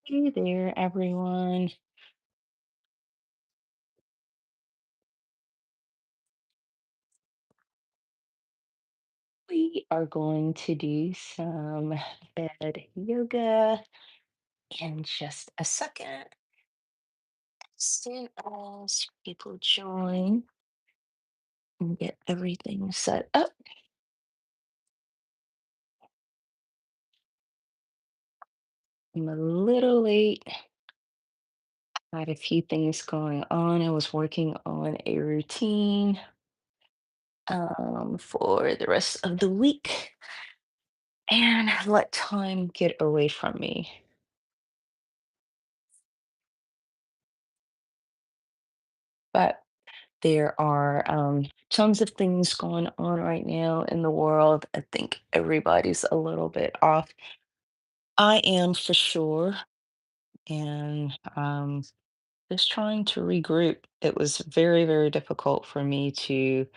Hey there, everyone. We are going to do some bed yoga in just a second. As soon as people join and get everything set up, I'm a little late. Had a few things going on. I was working on a routine for the rest of the week and let time get away from me. But there are tons of things going on right now in the world. I think everybody's a little bit off. I am for sure. And just trying to regroup. It was very, very difficult for me to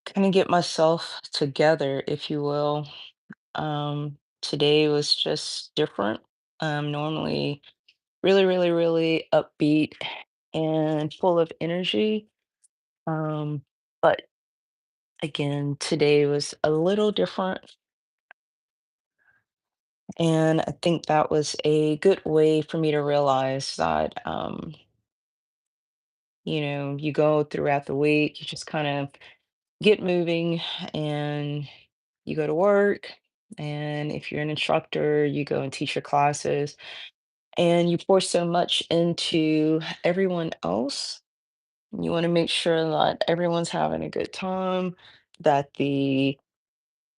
kind of get myself together, if you will. Today was just different. Normally, really, really, really upbeat and full of energy. Um, but again, today was a little different, and I think that was a good way for me to realize that, you go throughout the week, you just kind of get moving, and you go to work. And if you're an instructor, you go and teach your classes, and you pour so much into everyone else. You want to make sure that everyone's having a good time, that the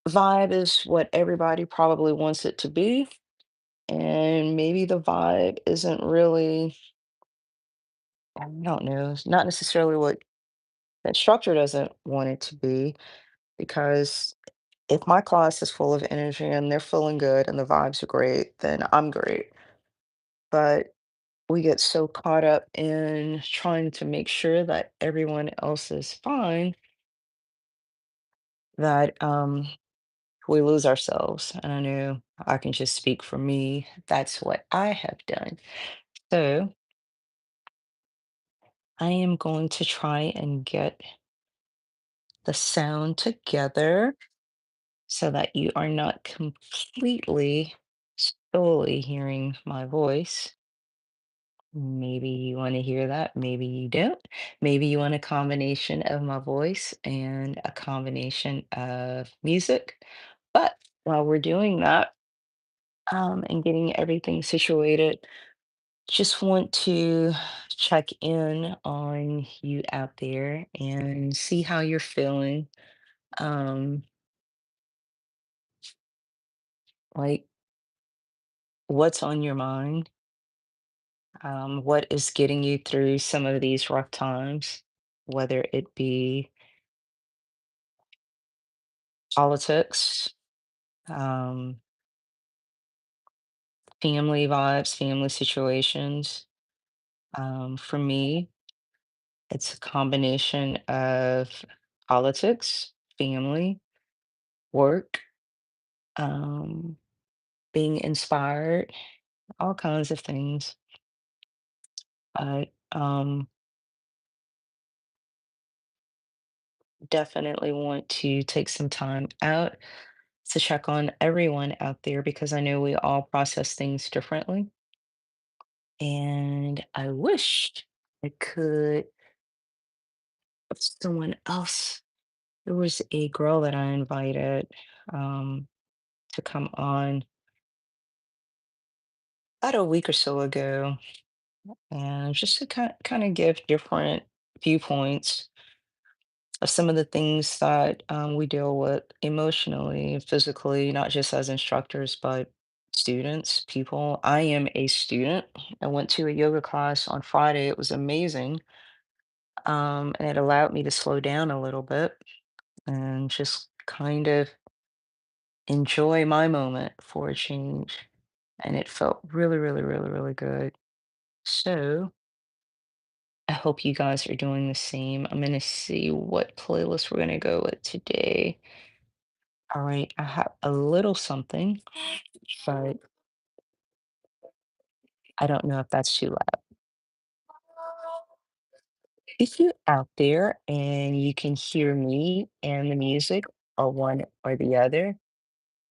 vibe is what everybody probably wants it to be. And maybe the vibe isn't really, I don't know, it's not necessarily what the instructor doesn't want it to be. Because if my class is full of energy and they're feeling good and the vibes are great, then I'm great. But we get so caught up in trying to make sure that everyone else is fine that we lose ourselves. And I know I can just speak for me. That's what I have done. So I am going to try and get the sound together so that you are not completely solely hearing my voice. Maybe you want to hear that, maybe you don't. Maybe you want a combination of my voice and a combination of music. But while we're doing that, and getting everything situated, just want to check in on you out there and see how you're feeling. Um, like what's on your mind? What is getting you through some of these rough times, whether it be politics, um, family vibes, family situations. For me, it's a combination of politics, family, work, um, being inspired, all kinds of things. I definitely want to take some time out to check on everyone out there because I know we all process things differently. And I wished I could have someone else. There was a girl that I invited um, to come on about a week or so ago, and just to kind of give different viewpoints of some of the things that we deal with emotionally, physically, not just as instructors, but students, people. I am a student. I went to a yoga class on Friday. It was amazing. And it allowed me to slow down a little bit and just kind of enjoy my moment for a change. And it felt really, really, really, really good. So I hope you guys are doing the same. I'm going to see what playlist we're going to go with today. All right, I have a little something, but I don't know if that's too loud. If you're out there and you can hear me and the music or one or the other,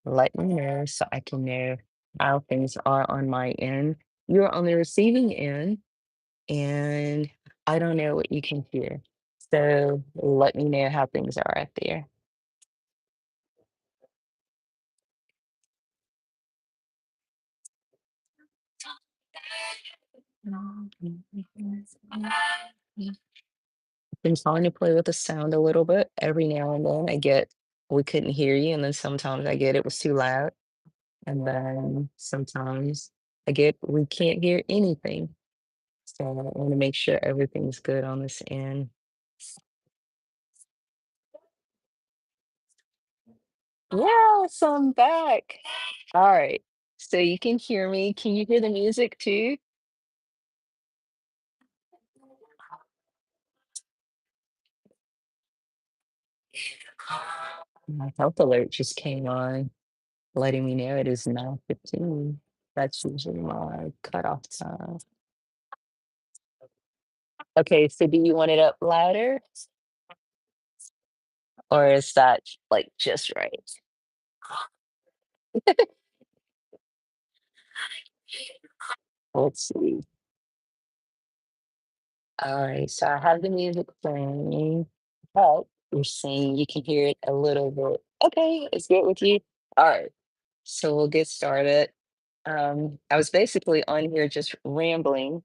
let me know so I can know how things are on my end. You're on the receiving end, and I don't know what you can hear. So let me know how things are out there. Been trying to play with the sound a little bit. Every now and then I get, we couldn't hear you, and then sometimes I get it was too loud. And then sometimes I get, we can't hear anything. So I want to make sure everything's good on this end. Yes, I'm back. All right. So you can hear me. Can you hear the music too? My health alert just came on, letting me know it is 9:15. That's usually my cutoff time. Okay, so do you want it up louder or is that like just right? Let's see. All right, so I have the music playing, but you're saying you can hear it a little bit. Okay, it's good with you. All right, so we'll get started. I was basically on here just rambling,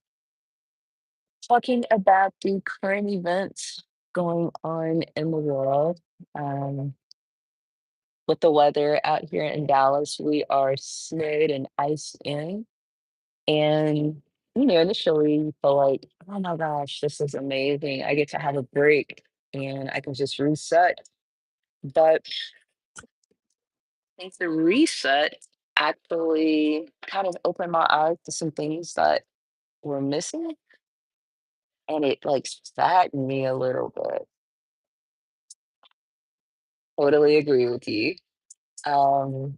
talking about the current events going on in the world. Um, with the weather out here in Dallas, we are snowed and iced in. And, initially you feel like, oh my gosh, this is amazing. I get to have a break and I can just reset. But I think the reset actually kind of opened my eyes to some things that were missing, and it like saddened me a little bit. Totally agree with you. Um,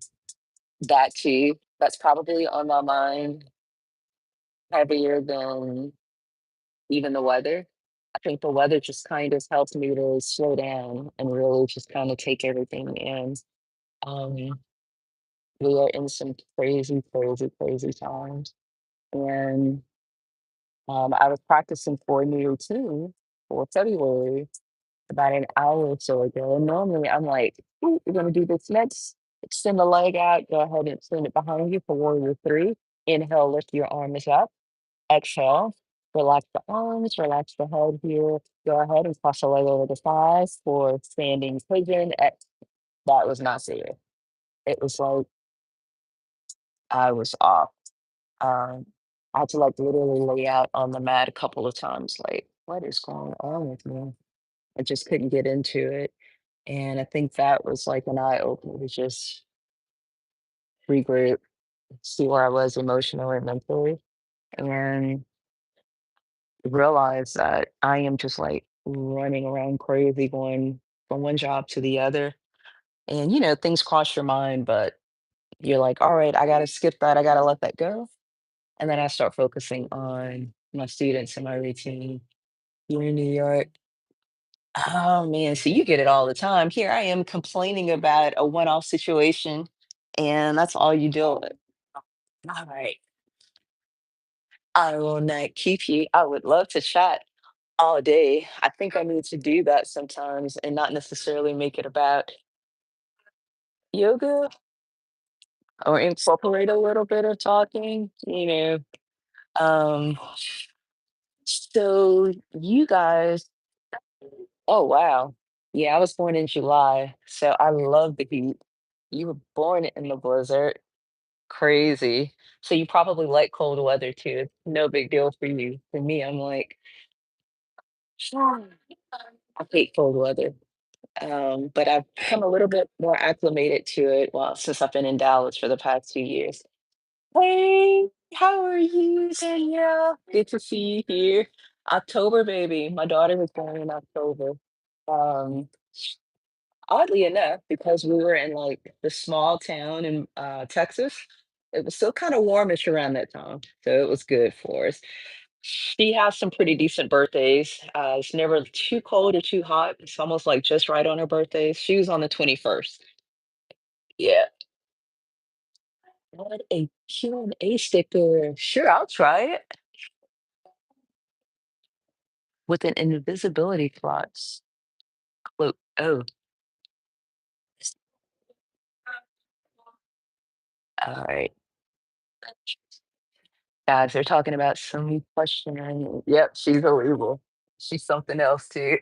that too, that's probably on my mind heavier than even the weather. I think the weather just kind of helped me to slow down and really just kind of take everything in. Um, we are in some crazy, crazy, crazy times. And I was practicing for a new routine for February about an hour or so ago. And normally I'm like, "Ooh, we're going to do this next. Extend the leg out. Go ahead and extend it behind you for warrior three. Inhale, lift your arms up. Exhale, relax the arms, relax the head here. Go ahead and cross the leg over the thighs for standing pigeon. That was not serious. It was like I was off. Um, I had to like literally lay out on the mat a couple of times, like, what is going on with me? I just couldn't get into it. And I think that was like an eye opener to just regroup, see where I was emotionally and mentally, and realize that I am just like running around crazy, going from one job to the other. And things cross your mind, but you're like, all right, I gotta skip that, I gotta let that go. And then I start focusing on my students and my routine. You're in New York. Oh man, so you get it all the time. Here I am complaining about a one-off situation, and that's all you deal with. All right. I will not keep you. I would love to chat all day. I think I need to do that sometimes and not necessarily make it about yoga or incorporate a little bit of talking, Um, so you guys, oh wow. Yeah, I was born in July, so I love the heat. You were born in the blizzard. Crazy. So you probably like cold weather too. It's no big deal for you. For me, I'm like, I hate cold weather. But I've become a little bit more acclimated to it, well, since I've been in Dallas for the past 2 years. Hey, how are you, Danielle? Good to see you here. October, baby. My daughter was born in October. Um, oddly enough, because we were in like the small town in Texas, It was still kind of warmish around that time, so it was good for us. She has some pretty decent birthdays. It's never too cold or too hot. It's almost like just right on her birthday. She was on the 21st. Yeah. What a Q&A sticker. Sure, I'll try it. With an invisibility cloak. Oh, all right. Guys, they're talking about some question. Yep, she's a Libra. She's something else too.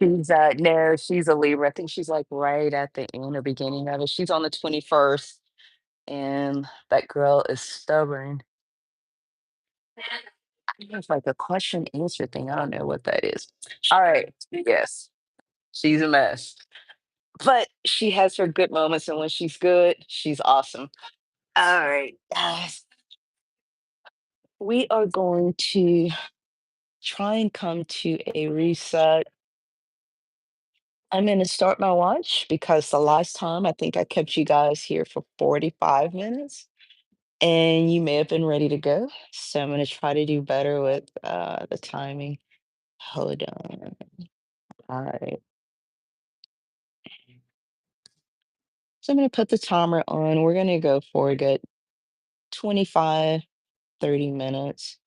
No, she's a Libra. I think she's like right at the end or beginning of it. She's on the 21st, and that girl is stubborn. It's like a question answer thing. I don't know what that is. All right. Yes, she's a mess. But she has her good moments, and when she's good, she's awesome. All right, guys. We are going to try and come to a reset. I'm going to start my watch because the last time I think I kept you guys here for 45 minutes and you may have been ready to go. So I'm going to try to do better with the timing. Hold on. All right. So I'm going to put the timer on. We're going to go for a good 25, 30 minutes.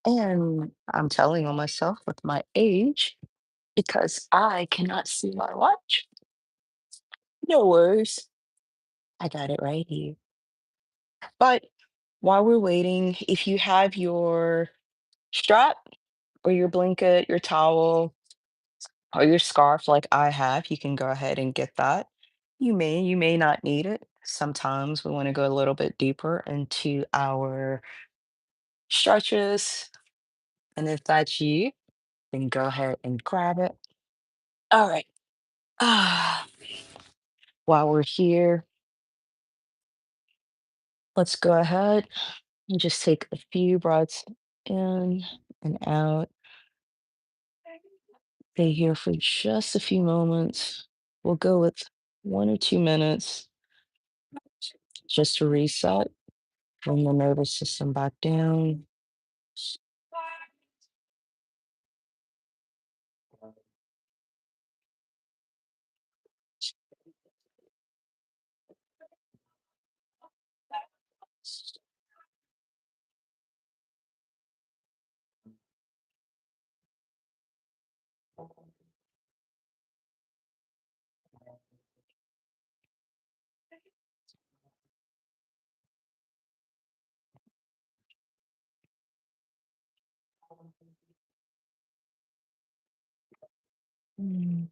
And I'm telling on myself with my age because I cannot see my watch. No worries. I got it right here. But while we're waiting, if you have your strap or your blanket, your towel, or your scarf like I have, you can go ahead and get that. You may not need it. Sometimes we want to go a little bit deeper into our stretches. And if that's you, then go ahead and grab it. All right. Ah, while we're here, let's go ahead and just take a few breaths in and out. Stay here for just a few moments. We'll go with 1 or 2 minutes just to reset, bring the nervous system back down. Mm.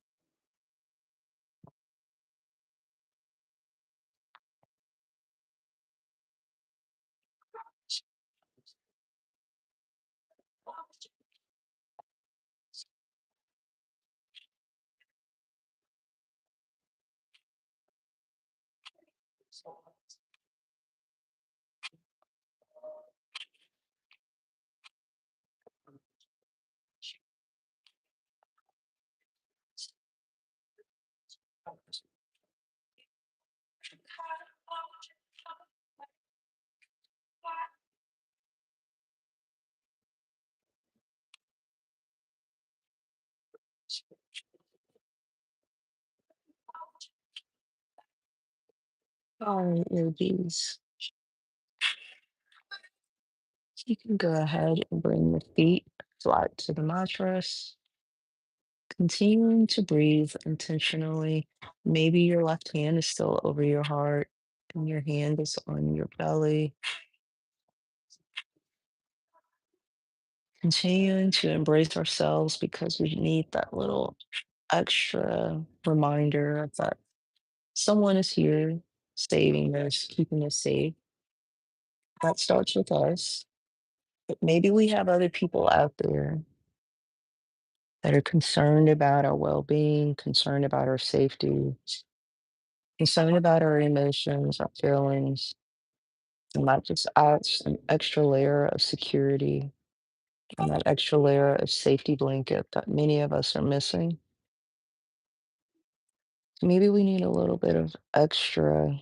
All right, ladies, you can go ahead and bring the feet flat to the mattress, continuing to breathe intentionally. Maybe your left hand is still over your heart and your hand is on your belly. Continuing to embrace ourselves because we need that little extra reminder that someone is here saving us, keeping us safe. That starts with us. But maybe we have other people out there that are concerned about our well being, concerned about our safety, concerned about our emotions, our feelings, and that just adds an extra layer of security. and that extra layer of safety blanket that many of us are missing. Maybe we need a little bit of extra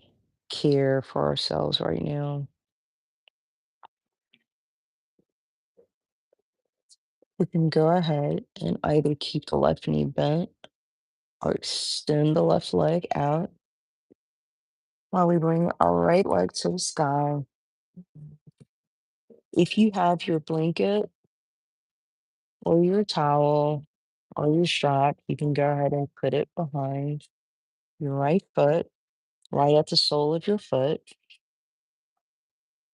care for ourselves right now. We can go ahead and either keep the left knee bent or extend the left leg out while we bring our right leg to the sky. If you have your blanket or your towel or your strap, you can go ahead and put it behind your right foot, right at the sole of your foot.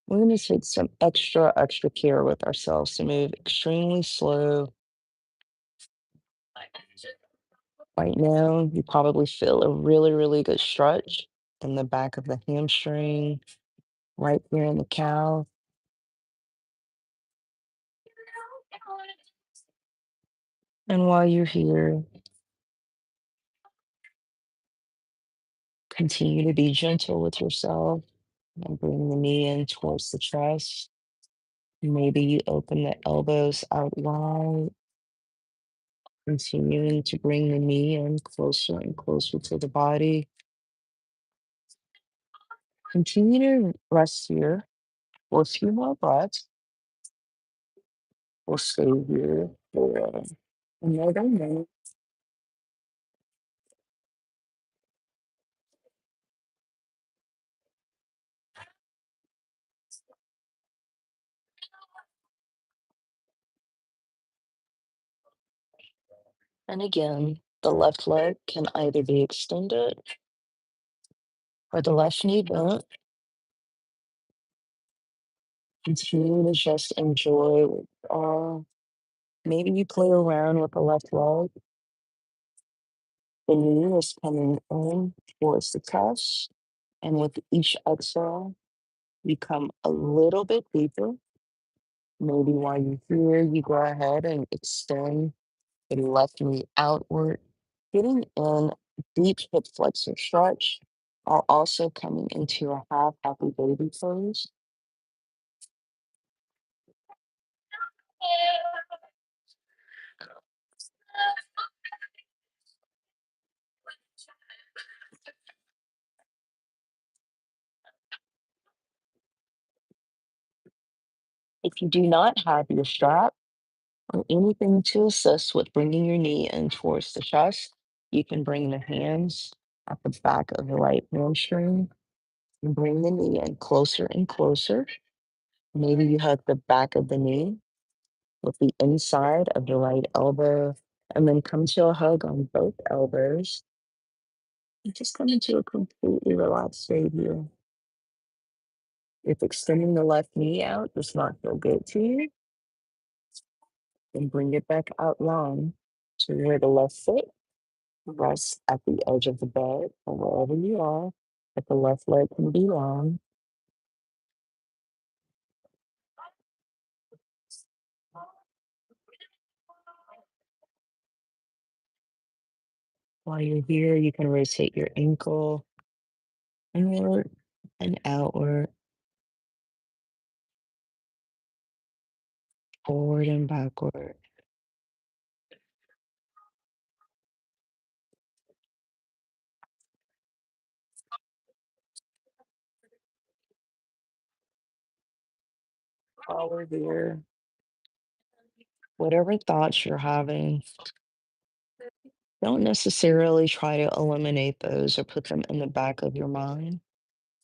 We're going to take some extra care with ourselves to move extremely slow. Right now, you probably feel a really good stretch in the back of the hamstring, right here in the calf. And while you're here, continue to be gentle with yourself and bring the knee in towards the chest. Maybe you open the elbows out wide, continuing to bring the knee in closer and closer to the body. Continue to rest here for a few more breaths. We'll stay here for another minute. And again, the left leg can either be extended or the left knee bent. Continue to just enjoy. Maybe you play around with the left leg. The knee is coming in towards the chest. And with each exhale, you come a little bit deeper. Maybe while you're here, you go ahead and extend the left knee outward, getting in deep hip flexor stretch, while also coming into a half happy baby pose. If you do not have your strap or anything to assist with bringing your knee in towards the chest, you can bring the hands at the back of the right hamstring and bring the knee in closer and closer. Maybe you hug the back of the knee with the inside of the right elbow, and then come to a hug on both elbows. And just come into a completely relaxed state here. If extending the left knee out does not feel good to you, then bring it back out long to where the left foot rests at the edge of the bed or wherever you are. If the left leg can be long. While you're here, you can rotate your ankle inward and outward, forward and backward. While we're here, whatever thoughts you're having, don't necessarily try to eliminate those or put them in the back of your mind.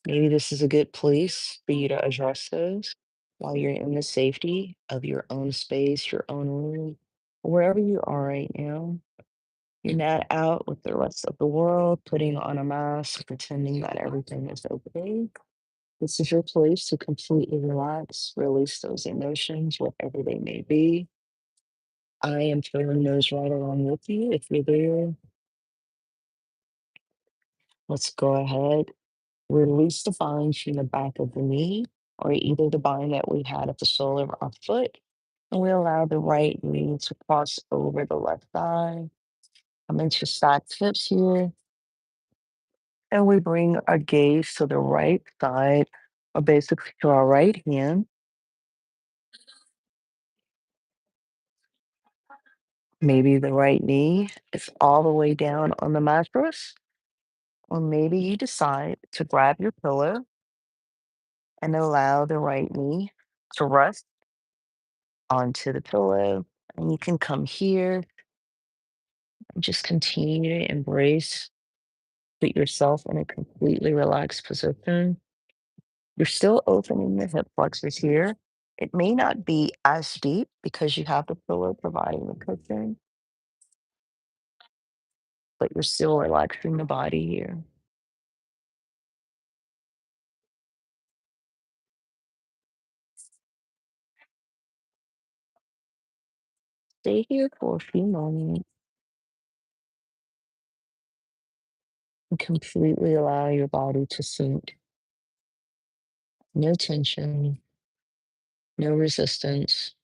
Maybe this is a good place for you to address those while you're in the safety of your own space, your own room, wherever you are right now. You're not out with the rest of the world, putting on a mask, pretending that everything is okay. This is your place to completely relax, release those emotions, whatever they may be. I am feeling those right along with you. If you're there, let's go ahead. Release the bind from the back of the knee or either the bind that we had at the sole of our foot. And we allow the right knee to cross over the left thigh. I'm into stacked hips here. And we bring our gaze to the right side, or basically to our right hand. Maybe the right knee is all the way down on the mattress, or maybe you decide to grab your pillow and allow the right knee to rest onto the pillow. And you can come here and just continue to embrace, put yourself in a completely relaxed position. You're still opening the hip flexors here. It may not be as deep because you have the pillow providing the cushion, but you're still relaxing the body here. Stay here for a few moments and completely allow your body to sink. No tension, no resistance.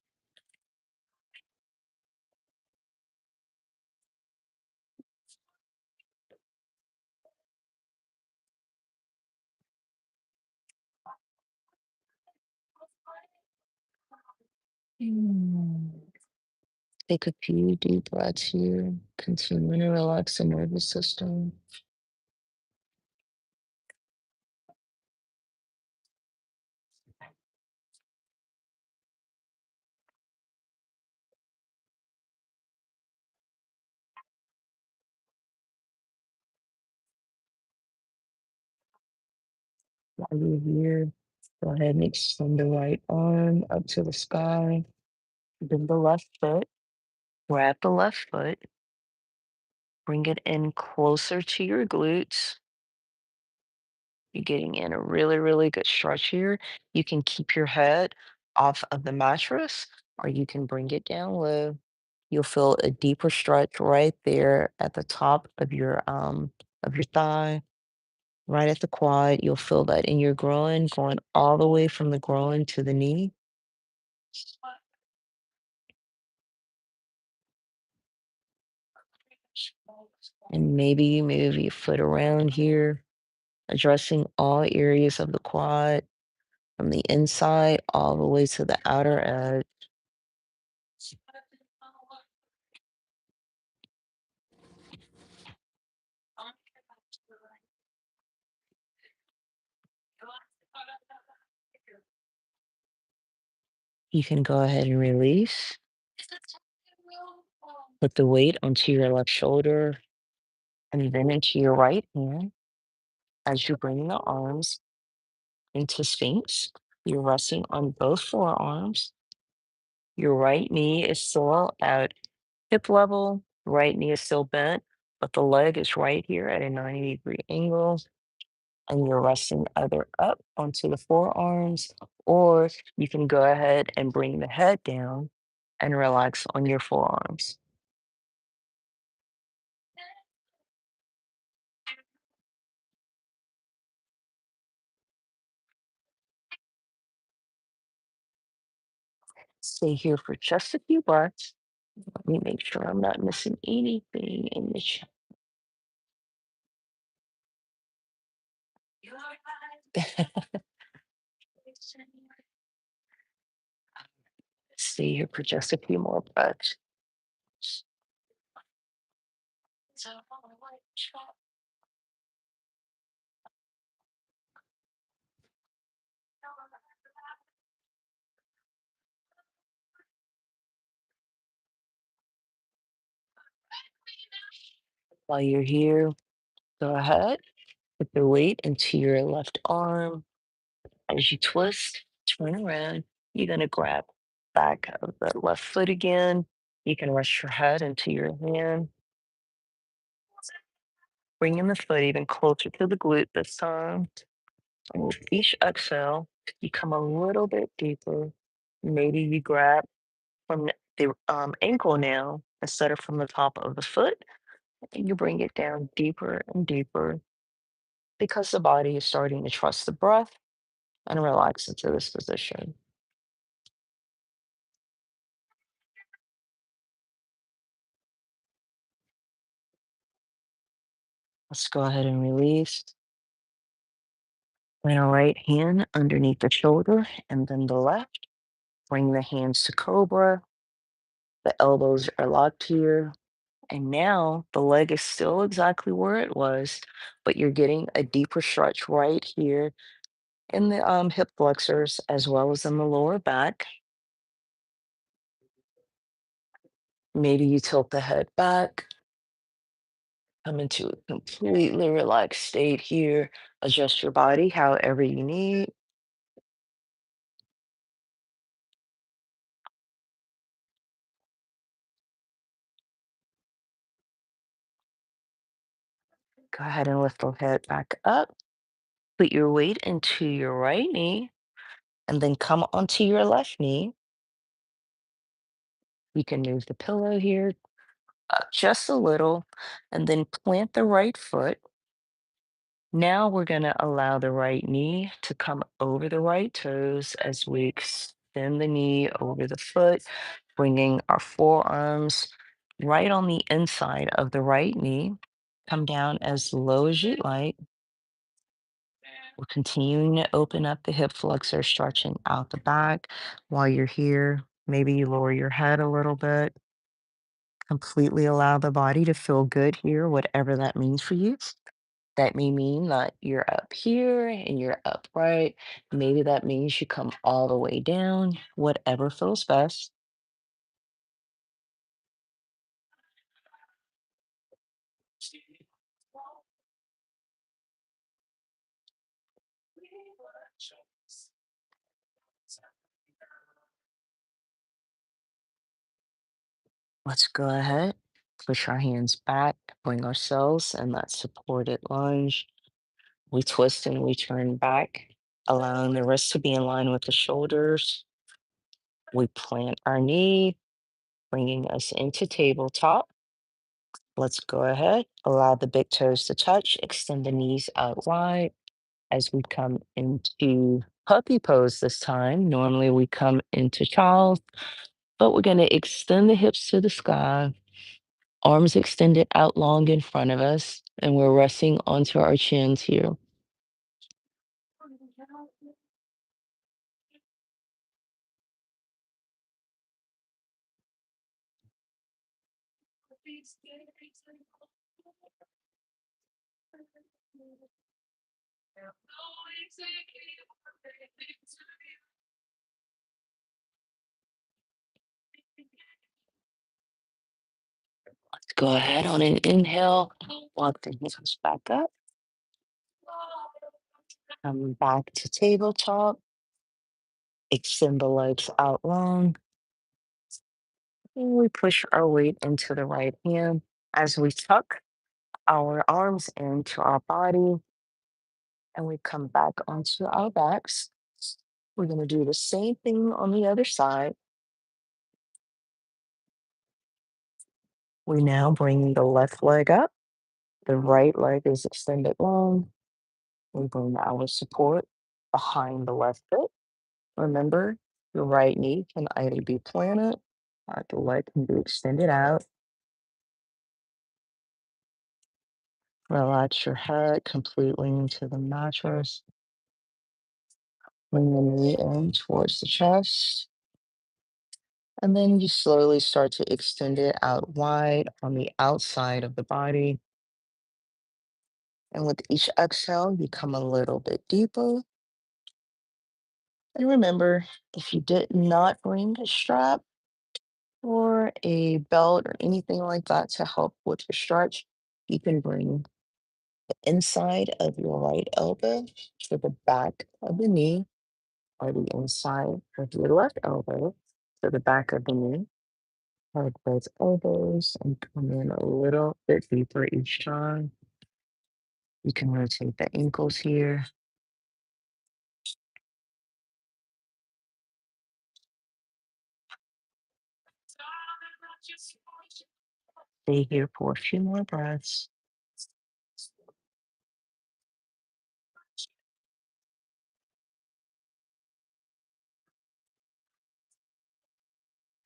Mm. Take a few deep breaths here. Continue to relax the nervous system. While you're here, go ahead and extend the right arm up to the sky. Bend the left foot. Grab the left foot. Bring it in closer to your glutes. You're getting in a really, really good stretch here. You can keep your head off of the mattress or you can bring it down low. You'll feel a deeper stretch right there at the top of your thigh, right at the quad. You'll feel that in your groin, going all the way from the groin to the knee. And maybe you move your foot around here, addressing all areas of the quad from the inside all the way to the outer edge. You can go ahead and release. Put the weight onto your left shoulder and then into your right hand as you bring the arms into Sphinx. You're resting on both forearms. Your right knee is still at hip level, right knee is still bent, but the leg is right here at a 90-degree angle. And you're resting either up onto the forearms, or you can go ahead and bring the head down and relax on your forearms. Stay here for just a few breaths. Let me make sure I'm not missing anything in the chat. Stay here for just a few more breaths. While you're here, go ahead, put the weight into your left arm. As you twist, turn around, you're going to grab back of the left foot again. You can rest your head into your hand, bringing the foot even closer to the glute this time. And with each exhale, you come a little bit deeper. Maybe you grab from the ankle now instead of from the top of the foot, and you bring it down deeper and deeper because the body is starting to trust the breath and relax into this position. Let's go ahead and release. Bring our right hand underneath the shoulder and then the left. Bring the hands to cobra. The elbows are locked here. And now the leg is still exactly where it was, but you're getting a deeper stretch right here in the hip flexors as well as in the lower back. Maybe you tilt the head back, come into a completely relaxed state here. Adjust your body however you need. Go ahead and lift the head back up. Put your weight into your right knee and then come onto your left knee. You can move the pillow here up just a little and then plant the right foot. Now we're going to allow the right knee to come over the right toes as we extend the knee over the foot, bringing our forearms right on the inside of the right knee. Come down as low as you'd like. We're continuing to open up the hip flexor, stretching out the back while you're here. Maybe you lower your head a little bit. Completely allow the body to feel good here, whatever that means for you. That may mean that you're up here and you're upright. Maybe that means you come all the way down, whatever feels best. Let's go ahead, push our hands back, bring ourselves in that supported lunge. We twist and we turn back, allowing the wrists to be in line with the shoulders. We plant our knee, bringing us into tabletop. Let's go ahead, allow the big toes to touch, extend the knees out wide as we come into puppy pose this time. Normally we come into child, but we're going to extend the hips to the sky, arms extended out long in front of us, and we're resting onto our chins here. Let's go ahead on an inhale, walk the hips back up, come back to tabletop, extend the legs out long, and we push our weight into the right hand as we tuck our arms into our body and we come back onto our backs. We're going to do the same thing on the other side. We now bring the left leg up. The right leg is extended long. We bring our support behind the left foot. Remember, your right knee can either be planted or the leg can be extended out. Relax your head completely into the mattress. Bring the knee in towards the chest. And then you slowly start to extend it out wide on the outside of the body. And with each exhale, you come a little bit deeper. And remember, if you did not bring a strap or a belt or anything like that to help with your stretch, you can bring the inside of your right elbow to the back of the knee or the inside of your left elbow to the back of the knee. Hug both elbows and come in a little bit deeper each time. You can rotate the ankles here. Stay here for a few more breaths.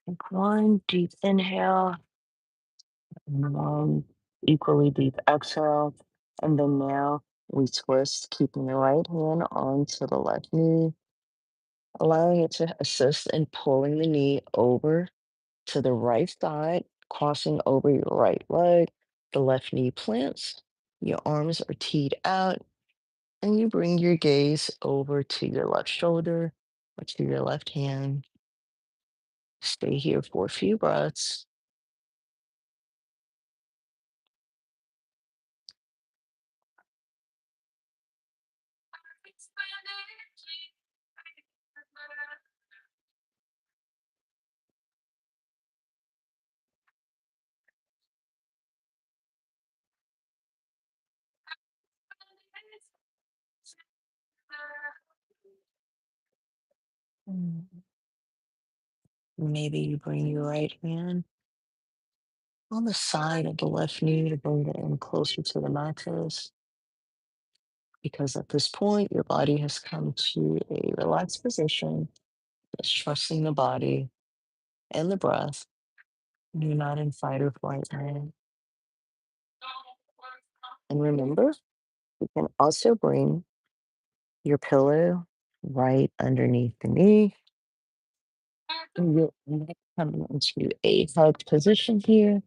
Take one deep inhale and one equally deep exhale. And then now we twist, keeping the right hand onto the left knee, allowing it to assist in pulling the knee over to the right side, crossing over your right leg. The left knee plants, your arms are teed out, and you bring your gaze over to your left shoulder or to your left hand. Stay here for a few breaths. Mm. Maybe you bring your right hand on the side of the left knee to bring it in closer to the mattress. Because at this point, your body has come to a relaxed position, just trusting the body and the breath. You're not in fight or flight mode. And remember, you can also bring your pillow right underneath the knee. And you're coming into a hugged position here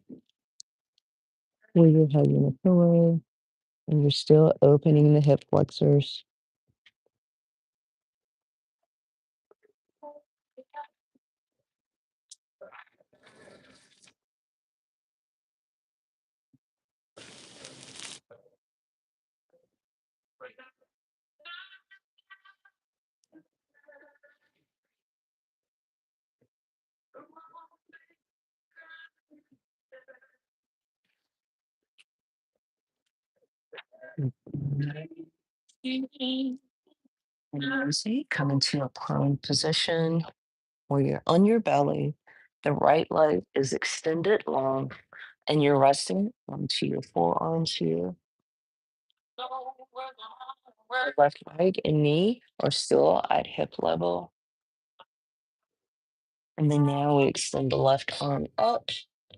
where you're hugging the pillow and you're still opening the hip flexors. And as you come into a prone position where you're on your belly, the right leg is extended long, and you're resting onto your forearms here. The left leg and knee are still at hip level. And then now we extend the left arm up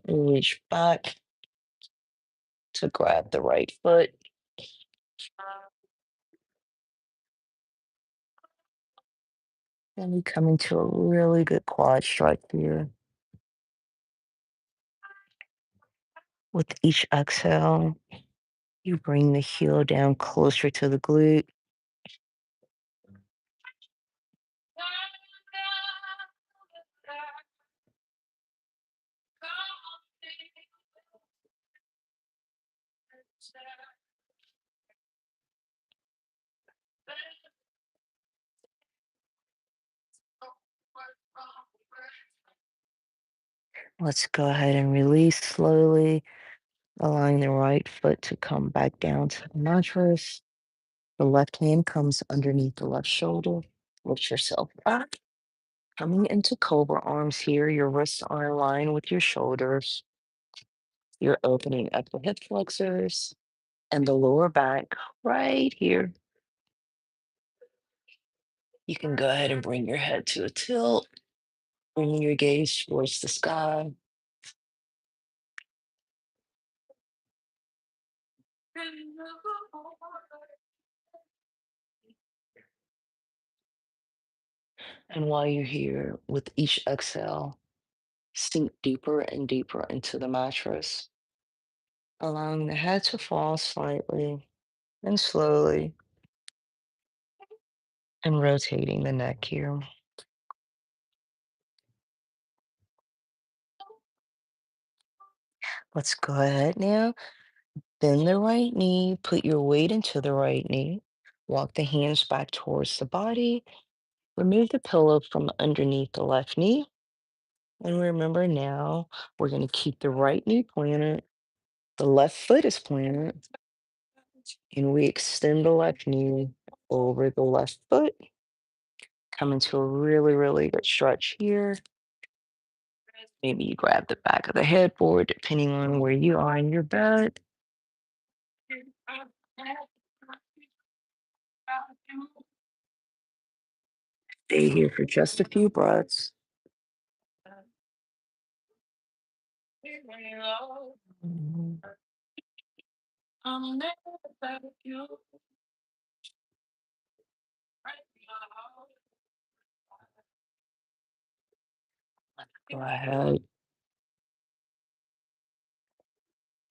and reach back to grab the right foot. And we come into a really good quad strike here. With each exhale, you bring the heel down closer to the glute. Let's go ahead and release slowly, allowing the right foot to come back down to the mattress. The left hand comes underneath the left shoulder. Lift yourself up. Coming into cobra arms here, your wrists are in line with your shoulders. You're opening up the hip flexors and the lower back right here. You can go ahead and bring your head to a tilt, bringing your gaze towards the sky. And while you're here, with each exhale, sink deeper and deeper into the mattress, allowing the head to fall slightly and slowly, and rotating the neck here. Let's go ahead now. Bend the right knee, put your weight into the right knee, walk the hands back towards the body, remove the pillow from underneath the left knee. And remember now, we're going to keep the right knee planted, the left foot is planted, and we extend the left knee over the left foot. Come into a really, really good stretch here. Maybe you grab the back of the headboard, depending on where you are in your bed. Stay here for just a few breaths. Mhm. Go ahead.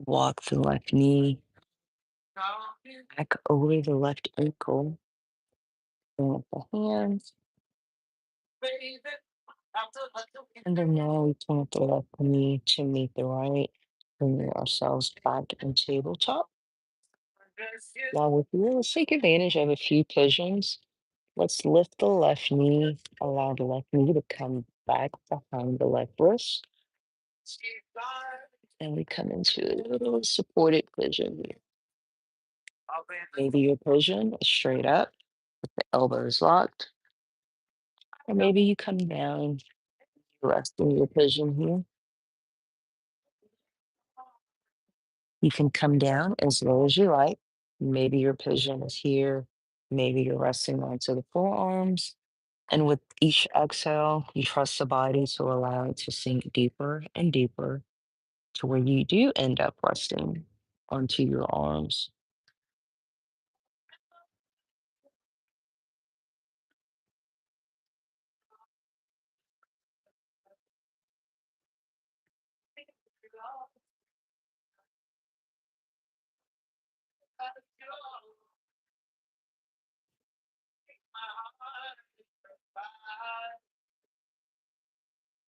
Walk the left knee back over the left ankle. Bring up the hands. And then now we point the left knee to meet the right, bringing ourselves back in tabletop. While we're here, let's take advantage of a few pigeons. Let's lift the left knee, allow the left knee to come back behind the left wrist. And we come into a little supported pigeon here. Maybe your pigeon is straight up, the elbows locked, or maybe you come down, resting your pigeon here. You can come down as low as you like. Maybe your pigeon is here. Maybe you're resting onto the forearms. And with each exhale, you trust the body to allow it to sink deeper and deeper to where you do end up resting onto your arms.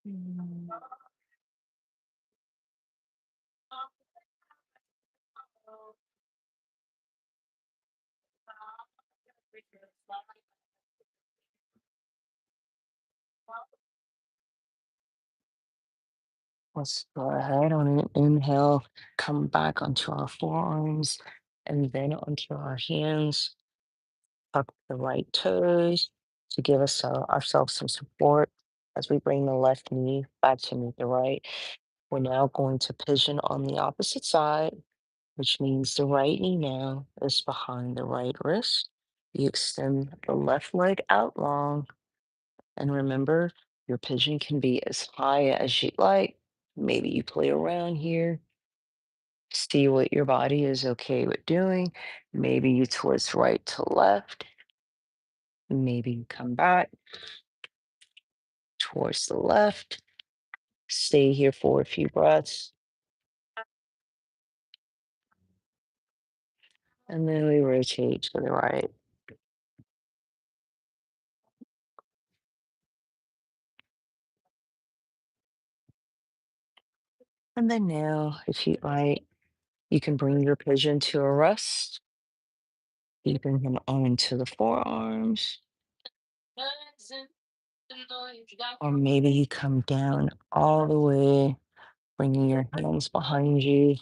Mm. Let's go ahead on an inhale, come back onto our forearms and then onto our hands. Tuck the right toes to give us ourselves some support as we bring the left knee back to meet the right. We're now going to pigeon on the opposite side, which means the right knee now is behind the right wrist. You extend the left leg out long, and remember, your pigeon can be as high as you'd like. Maybe you play around here, see what your body is okay with doing. Maybe you twist right to left. Maybe you come back towards the left. Stay here for a few breaths. And then we rotate to the right. And then now, if you like, you can bring your pigeon to a rest. You bring him onto the forearms. Or maybe you come down all the way, bringing your hands behind you,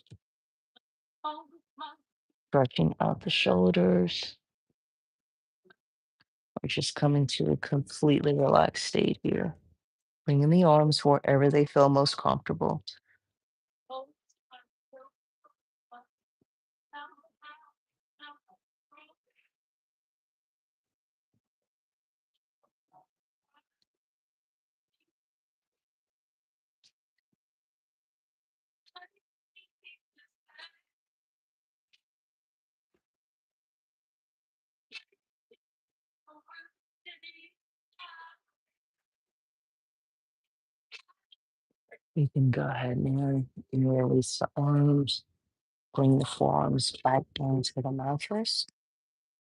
stretching out the shoulders, or just coming to a completely relaxed state here. Bringing the arms wherever they feel most comfortable. You can go ahead now and release the arms. Bring the forearms back down to the mattress.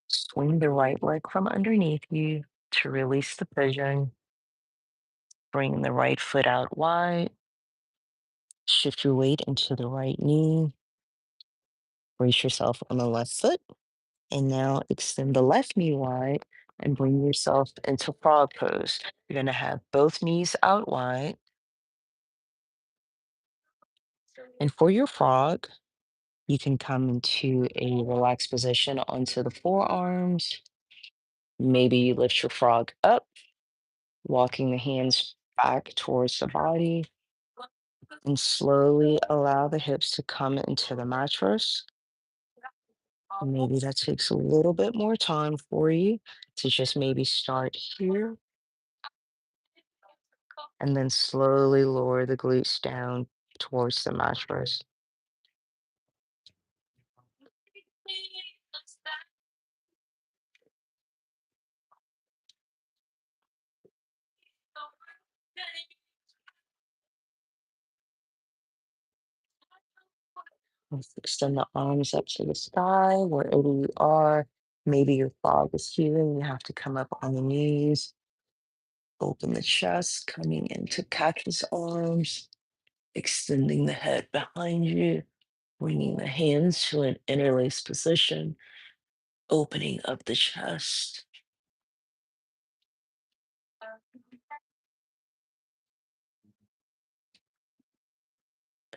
Swing the right leg from underneath you to release the pigeon. Bring the right foot out wide. Shift your weight into the right knee. Brace yourself on the left foot. And now extend the left knee wide and bring yourself into frog pose. You're going to have both knees out wide. And for your frog, you can come into a relaxed position onto the forearms. Maybe you lift your frog up, walking the hands back towards the body, and slowly allow the hips to come into the mattress. Maybe that takes a little bit more time for you to just maybe start here and then slowly lower the glutes down towards the mattress. Let's extend the arms up to the sky, wherever you are. Maybe your frog is here and you have to come up on the knees. Open the chest, coming into cactus arms, extending the head behind you, bringing the hands to an interlaced position, opening up the chest,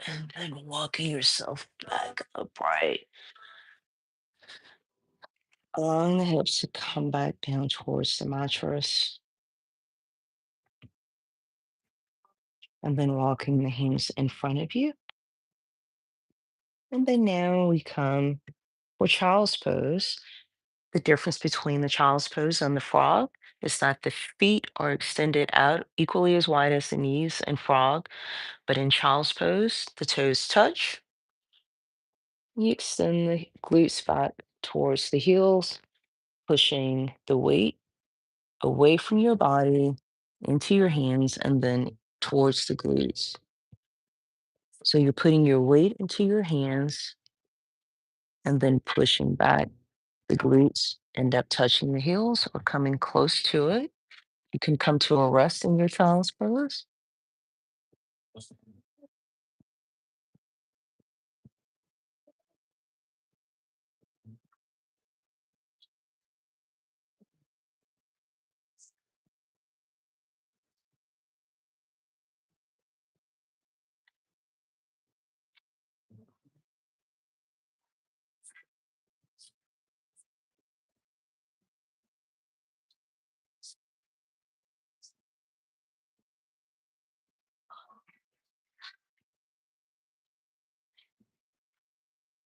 and then walking yourself back upright, allowing the hips to come back down towards the mattress, and then walking the hands in front of you. And then now we come for child's pose. The difference between the child's pose and the frog is that the feet are extended out equally as wide as the knees in frog, but in child's pose, the toes touch. You extend the glutes back towards the heels, pushing the weight away from your body into your hands and then towards the glutes. So you're putting your weight into your hands and then pushing back. The glutes end up touching the heels or coming close to it. You can come to a rest in your child's pose.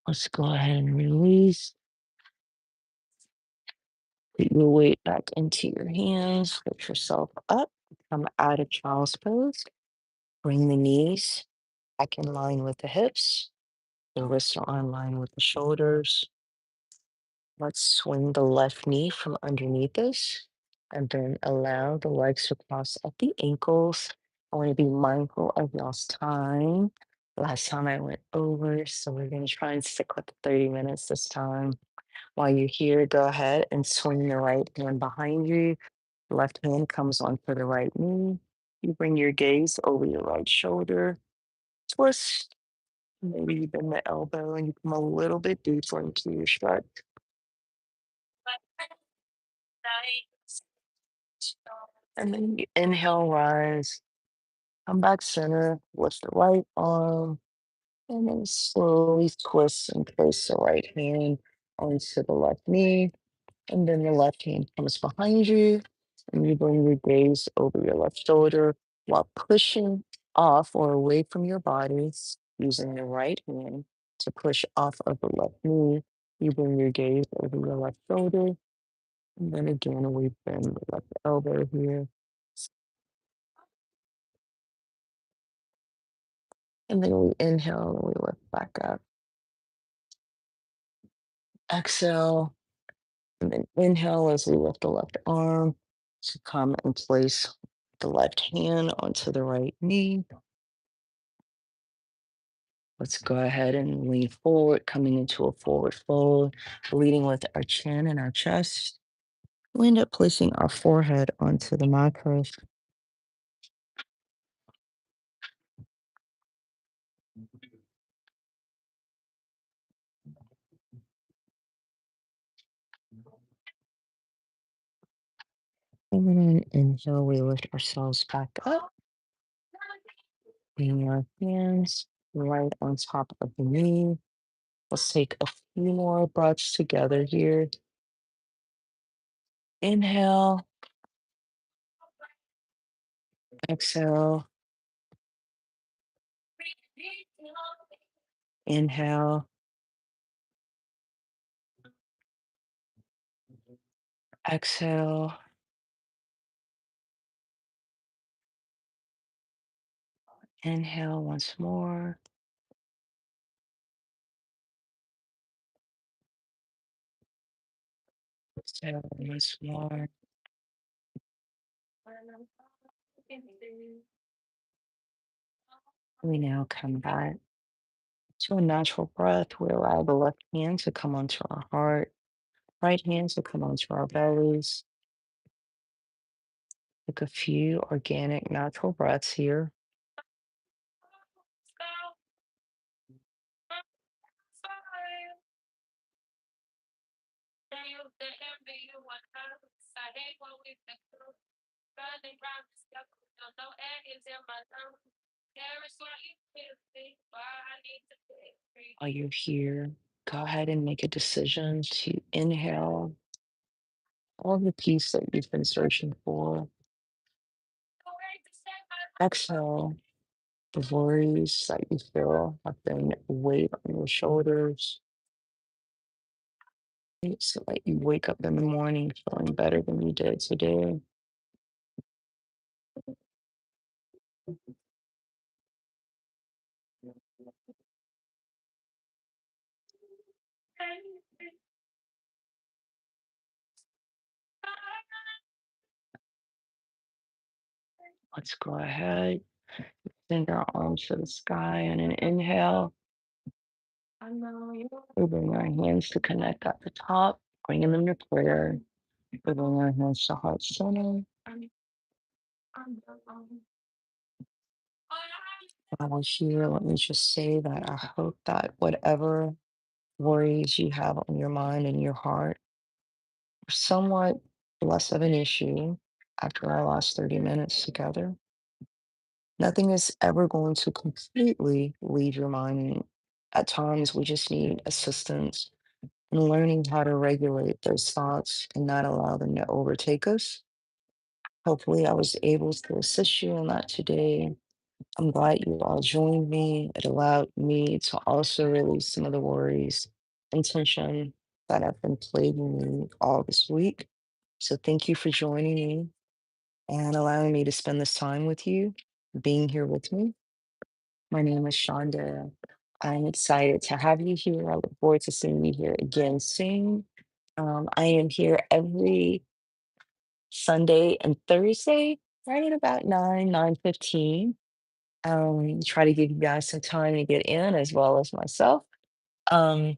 Let's go ahead and release. Put your weight back into your hands. Lift yourself up. Come out of child's pose. Bring the knees back in line with the hips. The wrists are in line with the shoulders. Let's swing the left knee from underneath us and then allow the legs to cross at the ankles. I want to be mindful of y'all's time. Last time I went over, so we're going to try and stick with the 30 minutes this time. While you're here, go ahead and swing the right hand behind you. The left hand comes onto the right knee. You bring your gaze over your right shoulder. Twist. Maybe you bend the elbow and you come a little bit deeper into your stretch. And then you inhale, rise. Come back center. Lift the right arm. And then slowly twist and place the right hand onto the left knee. And then the left hand comes behind you, and you bring your gaze over your left shoulder while pushing off or away from your body, using the right hand to push off of the left knee. You bring your gaze over your left shoulder, and then again, we bend the left elbow here. And then we inhale and we lift back up. Exhale, and then inhale as we lift the left arm to come and place the left hand onto the right knee. Let's go ahead and lean forward, coming into a forward fold, leading with our chin and our chest. We end up placing our forehead onto the mattress. And then inhale, we lift ourselves back up, bringing our hands right on top of the knee. Let's take a few more breaths together here. Inhale, exhale, inhale, exhale, inhale once more, exhale once more. We now come back To a natural breath, we allow the left hand to come onto our heart, right hand to come onto our bellies. Take a few organic, natural breaths here. While you're here, go ahead and make a decision to inhale all the peace that you've been searching for. Exhale the worries that you feel have been weight on your shoulders. So that you wake up in the morning feeling better than you did today. Let's go ahead, send our arms to the sky on an inhale. We bring our hands to connect at the top, bringing them to prayer. We bring our hands to heart center. While we're here, let me just say that I hope that whatever worries you have on your mind and your heart are somewhat less of an issue after our last 30 minutes together. Nothing is ever going to completely leave your mind. At times, we just need assistance in learning how to regulate those thoughts and not allow them to overtake us. Hopefully, I was able to assist you in that today. I'm glad you all joined me. It allowed me to also release some of the worries and tension that have been plaguing me all this week. So, thank you for joining me and allowing me to spend this time with you, being here with me. My name is Shonda. I'm excited to have you here. I look forward to seeing you here again soon. I am here every Sunday and Thursday, right at about 9:15. Try to give you guys some time to get in as well as myself. Um,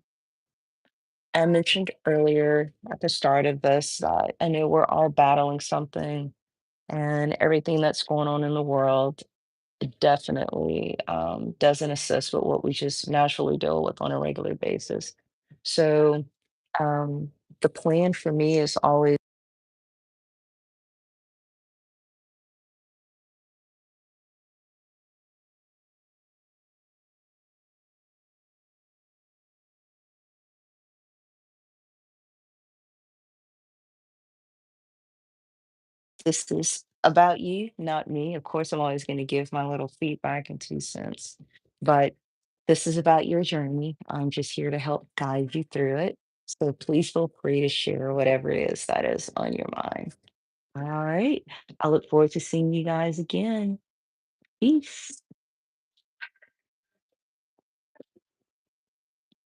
I mentioned earlier at the start of this that I know we're all battling something and everything that's going on in the world. It definitely doesn't assist with what we just naturally deal with on a regular basis. So um, the plan for me is always this is about you, not me. Of course, I'm always going to give my little feedback and 2 cents, but this is about your journey. I'm just here to help guide you through it. So please feel free to share whatever it is that is on your mind. All right. I look forward to seeing you guys again. Peace.